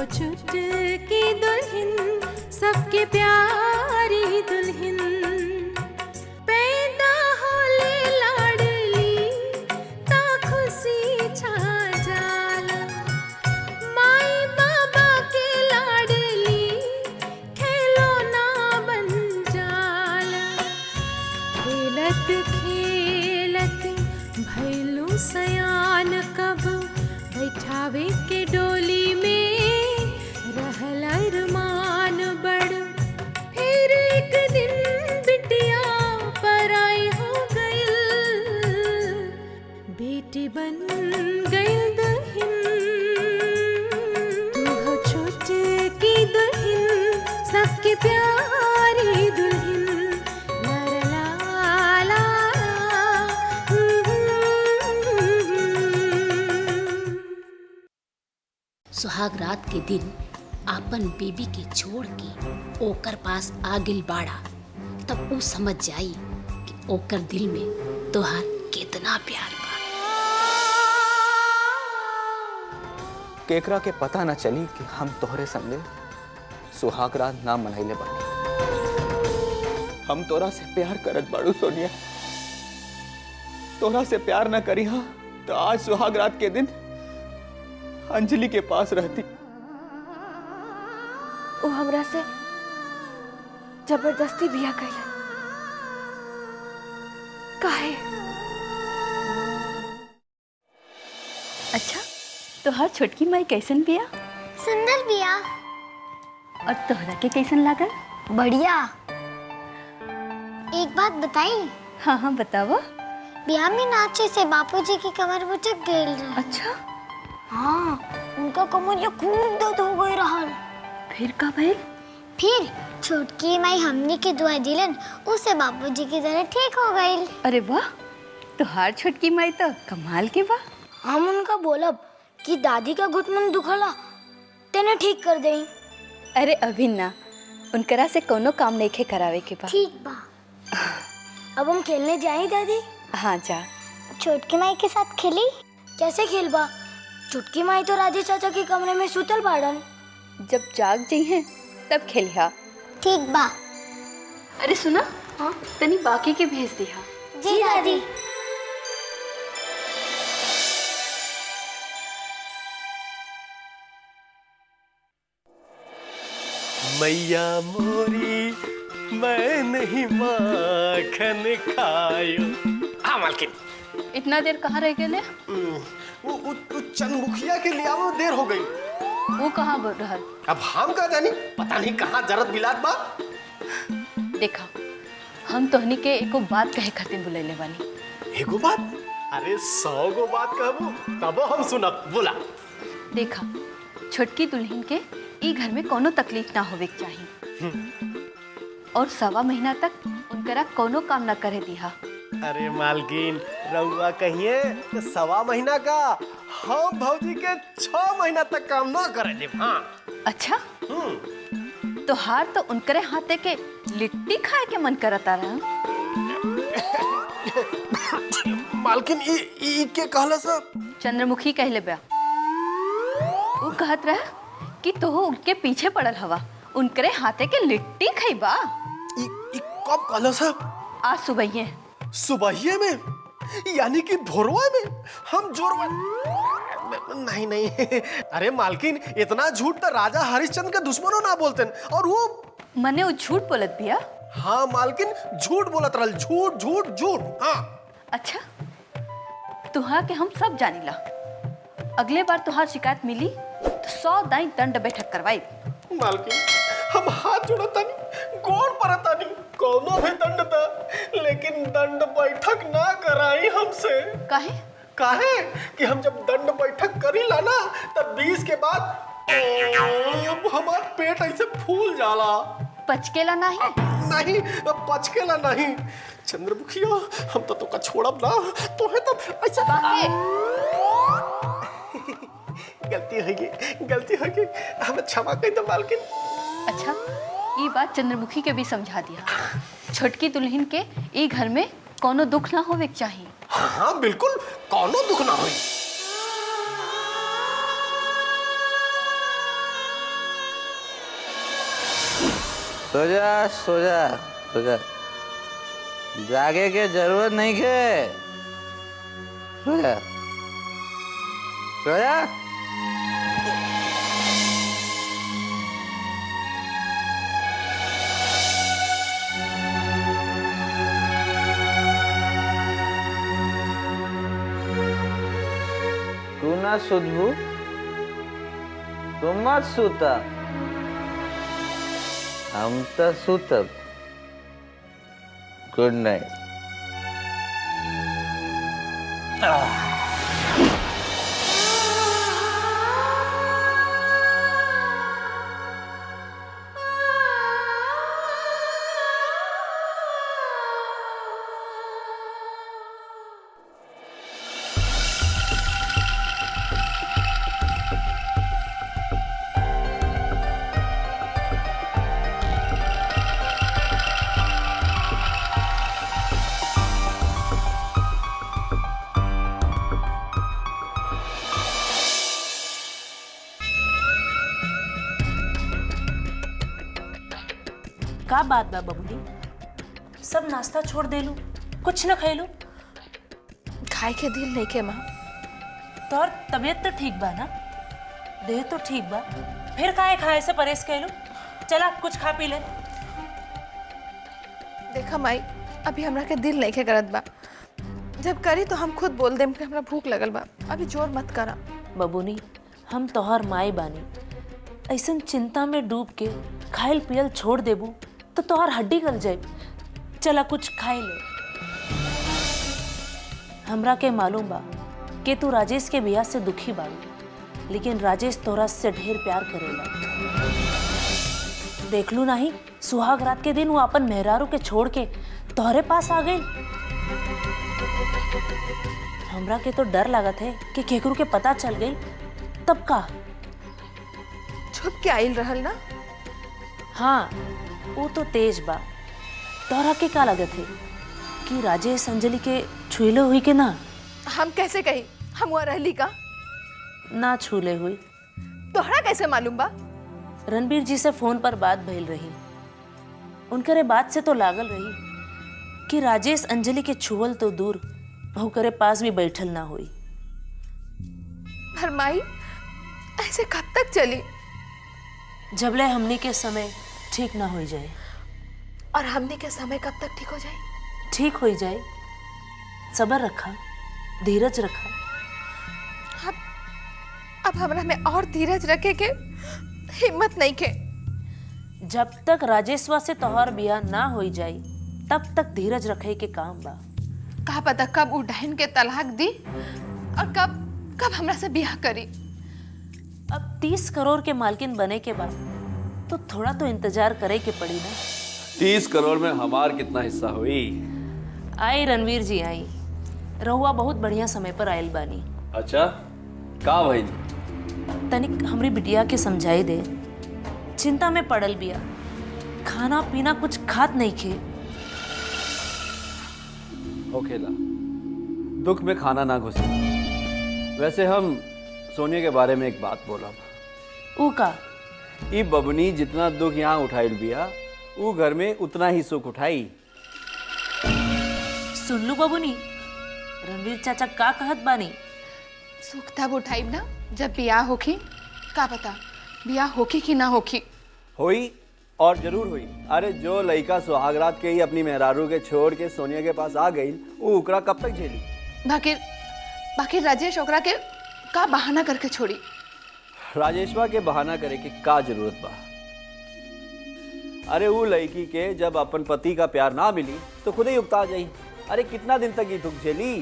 चुटकी दुल्हन सबके प्यारी दुल्हन पैदा होले लाडली ता खुशी छा जाला माई बाबा के लाडली खिलौना बन जाला खेलत खेलत भैलू सयान कब बैठावे के डोली में रहल अरमान बड़ फिर एक दिन बिटिया पराई हो गइल बेटी बन गइल दुल्हन तू हो छोटकी दुल्हन सबके प्यारी दुल्हन ला ला ला सुहाग रात के दिन आपन बीबी के छोड़ के ओकर पास आगिल बाड़ा तब वो समझ जाई कि ओकर दिल में तोहार कितना प्यार बा। केकरा के पता न चली कि हम तोहरे संगे सुहाग रात ना मनैले बानी। हम तोरा से प्यार करत बाड़ू सोनिया। तोरा से प्यार न करी हा तो आज सुहाग रात के दिन अंजलि के पास रहती। वो हमरा से जबरदस्ती बिया कैलन। काहे? अच्छा, तोहार छोटकी माई कैसन बिया? सुंदर बिया। और तोहरा के कैसन लागल? बढ़िया। एक बात बताई? हाँ हाँ बतावा। बिया में नाचे से बापूजी की कमर मुचक गई रहे। अच्छा? हाँ, उनका कमर खूब दर्द हो गई रहल। फिर का भइल? फिर छोटकी माई हमनी के दुआ दिलन, उसे बापूजी की तरह ठीक हो गई। अरे वाह, तोहार छोटकी माई तो कमाल के बा। हम उनका बोलब कि दादी का घुटमन दुखला तेने ठीक कर देई। अरे अभी ना, उनकरा से कोनो काम नहीं खे करावे के बा। ठीक बा। अब हम खेलने जाएं दादी? हाँ जा। छोटकी माई के साथ खेली? कैसे खेलबा? छोटकी माई तो राजे चाचा के कमरे में सुतल बाड़न। जब जाग जाइए तब खेलिहा। ठीक बा। अरे सुना, हाँ? तनी बाकी के भेज दिहा। जी दादी। मैया मोरी मैं नहीं माखन खायो। हाँ मालकिन। इतना देर कहाँ रह गए? वो चंदमुखिया के लिए वो देर हो गई। वो कहाँ बोल रहा? अब हम का जानी, पता नहीं कहाँ जरत बिलात बा। देखा, हम तोहनी के एको बात कहे खातिर बुलैले बानी। एगो बात? अरे 100 गो बात कहबो तब हम सुनब। बोला। देखा, छोटकी दुल्हन के ई घर में कोनो तकलीफ ना होवे के चाहिए और 1.25 महीना तक उनकरा कोनो काम ना करे दिहा। अरे मालकिन, रउआ कहिए तो 1.25 महीना का हम भौजी के 6 महीना तक काम ना करे देब। हाँ। अच्छा? तो हार तो उनकरे हाथे के लिट्टी खाए के मन करता रहा। मालकिन ई के कहला सब? चंद्रमुखी कहले बा। वो कहत रहा कि तो उनके पीछे पड़ल हवा, उनकरे हाथे के लिट्टी खाइबा। ई कब कहला सब? आज सुबह। सुबहिए में? यानी कि भोरवा में? हम जोरवा नहीं नहीं। अरे मालकिन, इतना झूठ तो राजा हरिश्चंद्र के दुश्मनों ना बोलते। और वो मने वो झूठ बोलत बिया। हाँ मालकिन, झूठ बोलत रहल। झूठ झूठ झूठ। हाँ। अच्छा, तुहा के हम सब जानीला। अगले बार तुहार शिकायत मिली तो 100 दाई दंड बैठक करवाई। मालकिन, हम हाथ जोड़तानी, गोड़ परतानी, कोनो भी दंड दा, लेकिन दंड बैठक ना कराई हमसे। काहे? काहे कि हम जब दंड बैठक करी ला ना तब 20 के बाद हमार पेट ऐसे फूल जाला। पचकेला नहीं? नहीं, पचकेला नहीं। चंद्रमुखिया, हम तो का छोड़ब ना, तो है तो ऐसा गलती होगी, हमें क्षमा कर दो मालकिन। अच्छा, ये बात चंद्रमुखी के भी समझा दिया। छोटकी दुल्हन के ई घर में कोनो दुख ना होवे के चाहिए। हाँ बिल्कुल, कोनो दुख ना होई। सो जा सो जा सो जा, जागे के जरूरत नहीं के, सो जा सो जा। तू ना सुधबू, तुम मत सुता, हम तो सुतब। Good night. का बात बा बबुली, सब नाश्ता छोड़ देलू, कुछ न खैलू? खाए के दिल नहीं के माँ। तोर तबीयत तो ठीक बा ना, देह तो ठीक बा, फिर काहे खाए से परहेज कैलू? चला कुछ खा पी ले। देखा माई, अभी हमरा के दिल नहीं के करत बा, जब करी तो हम खुद बोल देम कि हमरा भूख लगल बा, अभी जोर मत करा। बबुनी, हम तोहर माई बानी, ऐसन चिंता में डूब के खाइल पियल छोड़ देबू तो तोहर हड्डी गल जाए। चला कुछ खाई ले। हमरा के मालूम बा कि तू राजेश के बियाह से दुखी बाड़ी, लेकिन राजेश तोरा से ढेर प्यार करेला। देख लू नहीं, सुहाग रात के दिन वो अपन मेहरारू के छोड़ के तोहरे पास आ गई। हमरा के तो डर लागत है कि केकरू के पता चल गई तब का। छुप के आइल रहल ना। हाँ, वो तो तेज बा। तोहरा के का लागत है कि राजेश अंजलि के छुएले हुई के ना? हम कैसे कही हम वहाँ रहली का? ना छूले हुई। तोहरा कैसे मालूम बा? रणबीर जी से फोन पर बात भइल रही, उनकरे बात से तो लागल रही कि राजेश अंजलि के छुअल तो दूर, ओकरे पास भी बैठल ना हुई। पर माई, ऐसे कब तक चली? जबले हमनी के समय ठीक ना हो जाए। और हमने के समय कब तक ठीक हो जाए? ठीक हो जाए, सब्र रखा, धीरज रखा। अब हमरा में और धीरज रखे के हिम्मत नहीं के। जब तक राजेशवा से तोहर बियाह ना हो जाए तब तक धीरज रखे के काम बा। कहा पता कब वो डहन के तलाक दी और कब हमरा से बियाह करी। अब 30 करोड़ के मालकिन बने के बाद तो थोड़ा तो इंतजार करे के पड़ी ना। 30 करोड़ में हमार कितना हिस्सा हुई? आई रणवीर जी आई, रहुआ बहुत बढ़िया समय पर आयल बानी। अच्छा, का भाई? तनिक हमरी बिटिया के समझाई दे, चिंता में पड़ल बिया, खाना पीना कुछ खात नहीं खे। होखेला, दुख में खाना ना घुसे। वैसे हम सोनिया के बारे में एक बात बोला। ऊ का? ई बबनी जितना दुख यहाँ उठाइल बिया, ऊ घर में उतना ही सुख उठाई। सुन लू बबुनी, रणवीर चाचा का कहत बानी? सुख तब उठाइब ना जब बियाह होखी। का पता बियाह होखी कि ना होखी। होई, और जरूर हुई। अरे जो लड़का सुहागरात के ही अपनी मेहरारू के छोड़ के सोनिया के पास आ गई, वो उकरा कब तक झेली? बाकी राजेश ओकरा के का बहाना करके छोड़ी। राजेशवा के बहाना करे के का जरूरत बा? अरे वो लड़की के जब अपन पति का प्यार ना मिली तो खुद ही उकता जाई। अरे कितना दिन तक ये दुख झेली?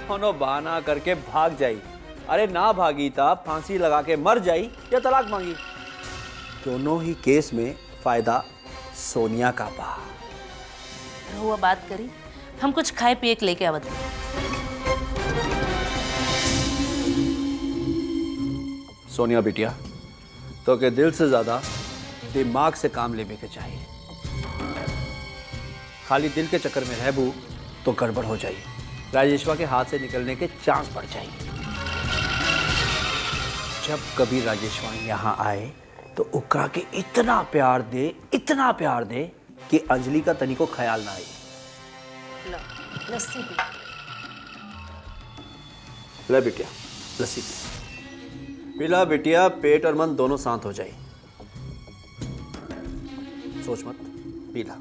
होनो बहाना करके भाग जाई। अरे ना भागी तब फांसी लगा के मर जाई या तलाक मांगी। दोनों ही केस में फायदा सोनिया का बा। रहुआ बात करी, हम कुछ खाए पिए के लेके आवत हैं। सोनिया बिटिया, तो के दिल से ज्यादा दिमाग से काम लेने के चाहिए। खाली दिल के चक्कर में रहबू तो गड़बड़ हो जाए, राजेशवा के हाथ से निकलने के चांस बढ़ जाए। जब कभी राजेशवा यहाँ आए तो ओकरा के इतना प्यार दे कि अंजलि का तनिको ख्याल ना आए। लो, लस्सी पी। ले बिटिया लस्सी पी। पिला बिटिया, पेट और मन दोनों शांत हो जाए। सोच मत, पीला।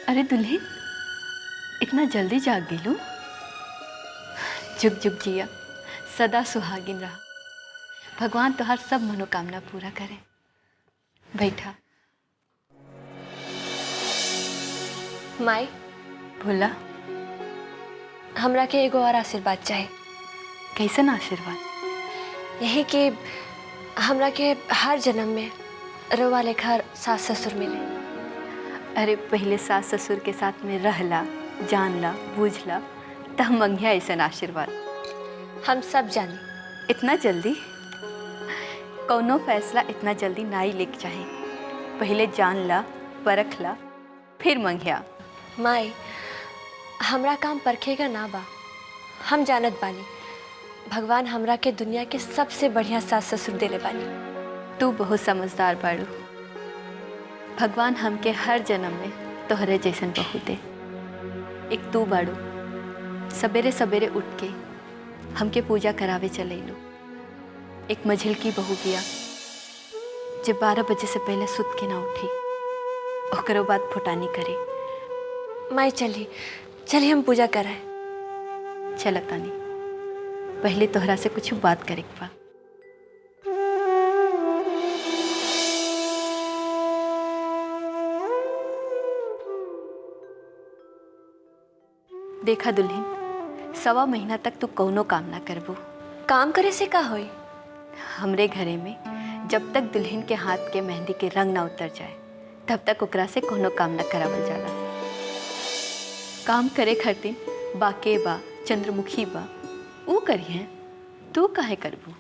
अरे दुल्हन, इतना जल्दी जाग गेलू? जुग जुग जिया, सदा सुहागिन रहा। भगवान तोहार सब मनोकामना पूरा करे। बैठा। माई, भोला, हमरा के एगो और आशीर्वाद चाहे। कैसन आशीर्वाद? यही कि हमरा के हर जन्म में रोवा लेखा सास ससुर मिले। अरे पहले सास ससुर के साथ में रहला, जानला, बूझला, तब मंगिया ऐसा आशीर्वाद। हम सब जानी। इतना जल्दी कौनो फैसला इतना जल्दी ना ही लेके चाहे। पहले जानला, परखला, फिर मंगिया। माई, हमरा काम परखेगा ना बा। हम जानत बानी भगवान हमरा के दुनिया के सबसे बढ़िया सास ससुर देले बानी। तू बहुत समझदार बाड़ू। भगवान हमके हर जन्म में तोहरे जैसन बहू दे। एक तू बाड़ू, सवेरे सवेरे उठ के हमके पूजा करावे चलैलू। एक मझिल की बहू बिया जब 12 बजे से पहले सुत के ना उठी, ओकरो बाद फुटानी करे। माई चली चली हम पूजा कराए। चल तानी, पहले तोहरा से कुछ बात करे के बा। देखा दुल्हन, 1.25 महीना तक तू कौनो काम ना करबू। काम करे से का होई? हमरे घरे में जब तक दुल्हन के हाथ के मेहंदी के रंग ना उतर जाए तब तक ओकरा से कोनो काम ना करावल जाला। काम करे खातिर बाके बा, चंद्रमुखी बा, ऊ करिए, तू काहे करबू?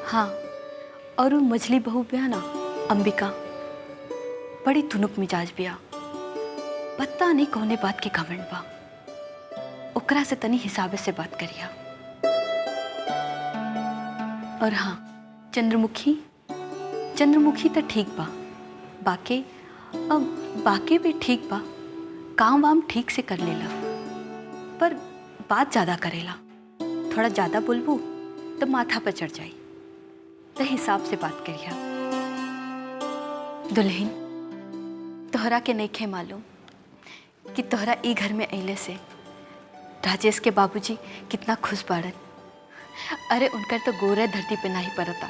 हाँ, और ऊ मझली बहू बिया ना, अंबिका, बड़ी तुनुक मिजाज बिया। पता नहीं कौने बात के घमंड बा। ओकरा से तनी हिसाबे से बात करिया। और हाँ, चंद्रमुखी तो ठीक बा, बाके भी ठीक बा, काम वाम ठीक से कर लेला, पर बात ज़्यादा करेला। थोड़ा ज़्यादा बोलबू तो माथा पर चढ़ जाई। तो हिसाब से बात करिया। दुल्हन, तोहरा के नइखे मालूम कि तोहरा ई घर में अइले से राजेश के बाबूजी कितना खुश बाड़न। अरे उनकर तो गोरे धरती पे नहीं पड़ता।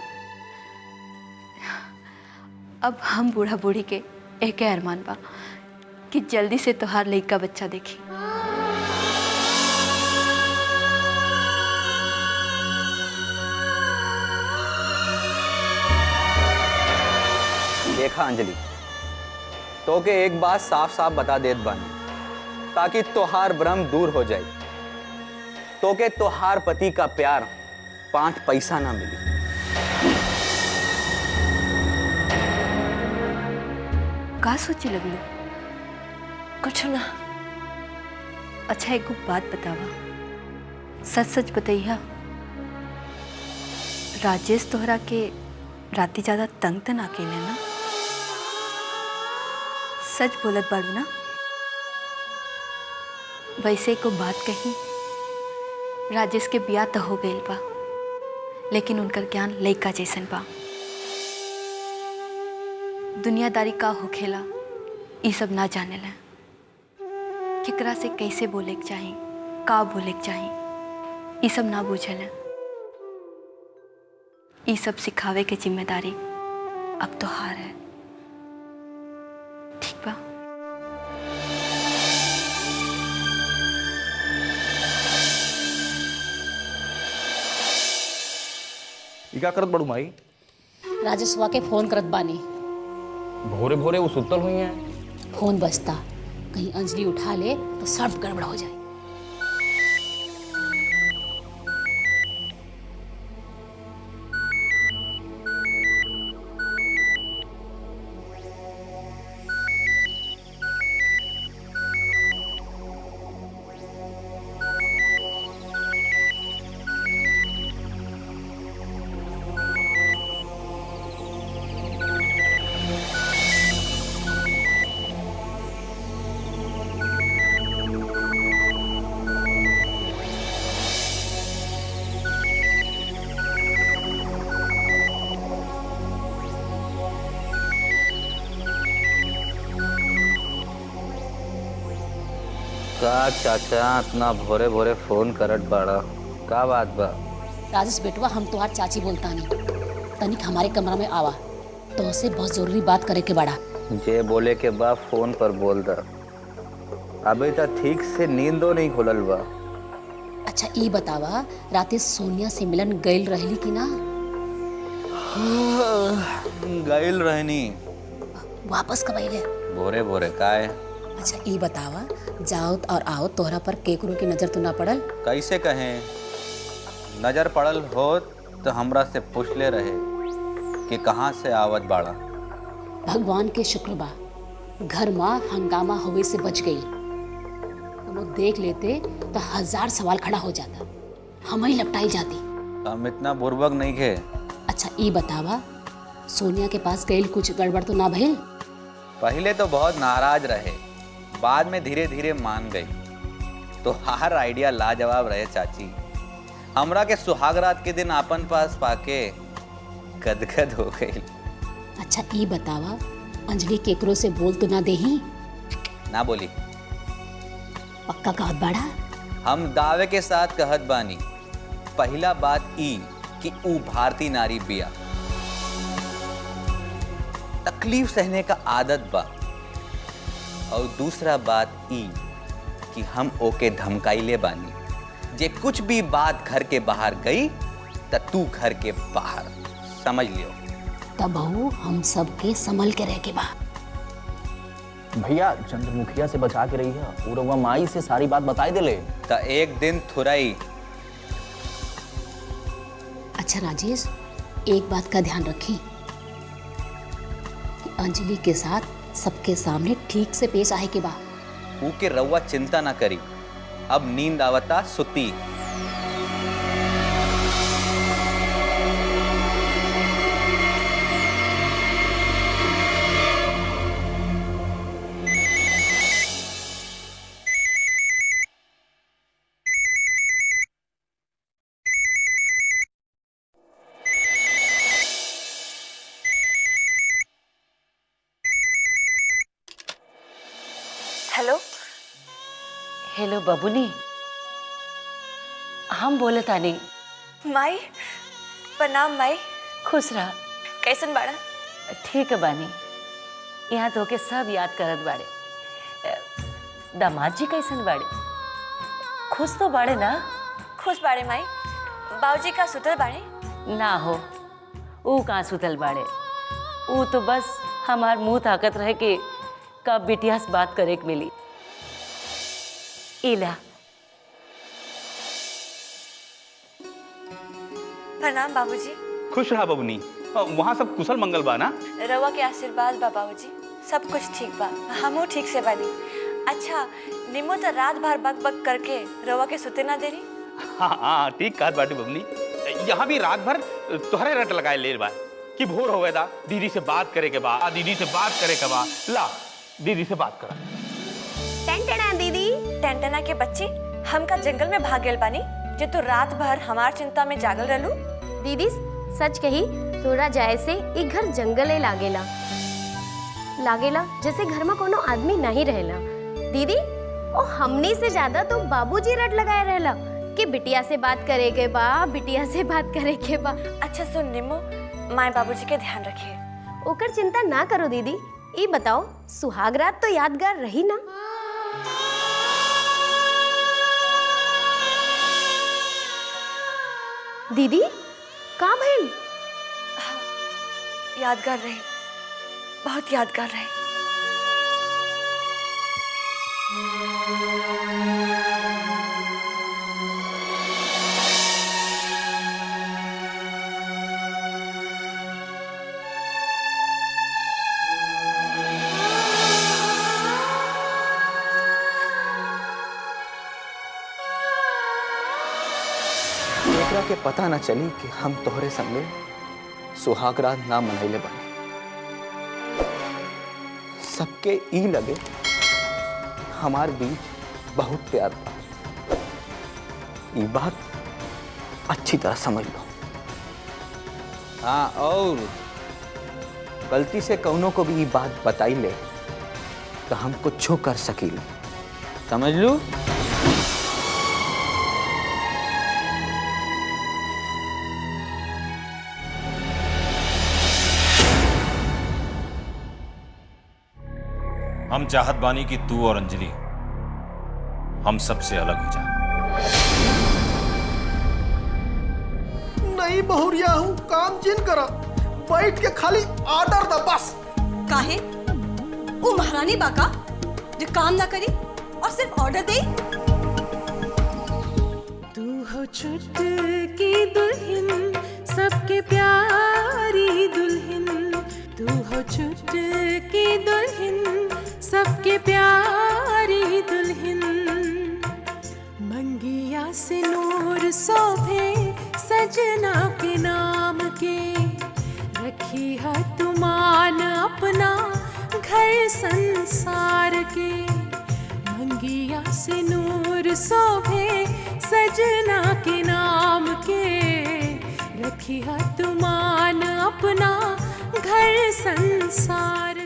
अब हम बूढ़ा बूढ़ी के एक अरमान बा कि जल्दी से तोहार लइका बच्चा देखी। देखा अंजलि, तो के एक बात साफ साफ बता देत बानी ताकि तोहार भ्रम दूर हो जाए। तो के तोहार पति का प्यार 5 पैसा ना मिली। का सोचे लगलू? कुछ ना। अच्छा एक बात बतावा, सच सच बताइया, राजेश तोहरा के राती ज्यादा तंग त ना केले ना? सच बोलत बाड़ू ना? वैसे को बात कही, राजेश के बिया तो हो गइल बा, लेकिन उनकर ज्ञान लइका जैसन बा। दुनियादारी का होखेला ये सब ना जाने ला। केकरा से कैसे बोले के चाही, का बोले के चाही, ये सब ना बुझेला। ये सब सिखावे के जिम्मेदारी अब तो हार है। ठीक बा? ई का करत बड़ू माई? राजस्वा के फोन करत बानी। भोरे भोरे वो सुतल हुई हैं। फोन बजता, कहीं अंजलि उठा ले तो सब गड़बड़ हो जाए। का चाचा इतना भोरे भोरे फोन करत बाड़ा? का बात बा? राजेश बेटवा, हम तुम्हार चाची बोलता नहीं, तनिक हमारे कमरा में आवा, तो उसे बहुत जरूरी बात करे के बड़ा। जे बोले के बा फोन पर बोल दा। अभी तक ठीक से नींदो नहीं खुलल बा। अच्छा ये बतावा, राते सोनिया से मिलन गइल रहली कि ना? गइल रहनी। वापस कब आइले? भोरे भोरे काहे? अच्छा ये बतावा, जाओत और आओ तोहरा पर केकरो की नजर तो ना पड़ल? कैसे कहें, नजर पड़ल हो तो हमरा से पूछ ले रहे कि कहाँ से आवत बाड़ा। भगवान के शुक्र बा, घर माँ हंगामा होवे से बच गई। तुम लोग देख लेते तो 1000 सवाल खड़ा हो जाता, हम ही लपटाई जाती। हम इतना बुर्बक नहीं थे। अच्छा ये बतावा, सोनिया के पास गई कुछ गड़बड़ तो ना भइल? पहले तो बहुत नाराज रहे, बाद में धीरे धीरे मान गई। तो हर आइडिया लाजवाब रहे चाची। हमरा के सुहागरात के दिन आपन पास पाके गदगद हो गई। अच्छा ये बतावा, अंजलि केकरो से बोल तो ना देही? ना बोली। पक्का कहत बाड़ा? हम दावे के साथ कहत बानी। पहला बात ई कि ऊ भारतीय नारी बिया, तकलीफ सहने का आदत बा। और दूसरा बात ई कि हम ओके धमकाइले बानी, जे कुछ भी बात घर के बाहर गई त तू घर के बाहर, समझ लियो। तब हम सबके संभल के रह के बा। भैया चंद्रमुखिया से बचा के रही है, उरवा माई से सारी बात बताई देले। त एक दिन थुराई। अच्छा राजेश, एक बात का ध्यान रखी कि अंजलि के साथ सबके सामने ठीक से पेश आए के बा। ऊ के रउआ चिंता ना करी, अब नींद आवता सुती। हेलो हेलो बबुनी, हम बोले तानी। माई, प्रणाम माई। खुश रहा। कैसन बाड़ा? ठीक है बानी, यहाँ तो के सब याद करत बाड़े। दामाद जी कैसन बाड़े? खुश तो बाड़े ना? खुश बाड़े माई। बाबूजी का सुतल बाड़े? ना हो, ऊ कहाँ सुतल बाड़े। ऊ तो बस हमार मुंह ताकत रहे कि कब बिटिया से बात करे के मिली। इला प्रणाम बाबूजी। खुश रहा बबुनी। वहाँ सब कुशल मंगल बा ना? रवा के आशीर्वाद बा बाबूजी, सब कुछ ठीक बा, हमहू ठीक से बानी। अच्छा निमो तो रात भर बक बक करके रवा के सुते ना देरी। हाँ ठीक कहा बाटी बबुनी। यहाँ भी रात भर तुहरे रट लगाए ले बा कि भोर हो गया, दीदी से बात करे के बा, दीदी से बात करे के बा। ला दीदी से बात करा। टेंटेना दीदी, टेंटेना के बच्ची, हम का जंगल में भाग गेल बानी जे तू रात भर हमार चिंता में जागल रहलू। दीदी सच कही, तोरा जाए से एक घर जंगल लागेला। लागेला जैसे घर में कोनो आदमी नहीं रहेला। दीदी ओ हमनी से ज्यादा तो बाबूजी रट लगाए रहेला कि बिटिया से बात करे के बा, बिटिया से बात करे के बा। अच्छा सुन निमो, माए बाबूजी के ध्यान रखिए। ओकर चिंता ना करो दीदी। ये बताओ सुहाग रात तो यादगार रही ना? दीदी कहाँ भइल? यादगार रही, बहुत यादगार रही। एकरा के पता ना चली कि हम तोहरे संगे सुहाग रात ना मनैले बानी। सबके ई लगे हमार बीच बहुत प्यार बा। ये बात अच्छी तरह समझ लो। हाँ, और गलती से कौनों को भी ये बात बताई ले तो हम कुछो कर सकीले, समझ लो। हम चाहत बानी कि तू और अंजलि हम सबसे अलग हो जा। नहीं बहुरिया हूँ, काम जिन करा, बैठ के खाली ऑर्डर दा बस। काहे? वो महारानी बाका जो काम ना करी और सिर्फ ऑर्डर दे। तू हो चुटकी दुल्हन, सबके प्यारी दुल्हन। तू हो चुटकी दुल्हन, सबके प्यारी दुल्हन। मंगिया से नूर शोभे सजना के नाम के। रखी है तुमान अपना घर संसार के। मंगिया से नूर शोभे सजना के नाम के। रखी है तुमान अपना घर संसार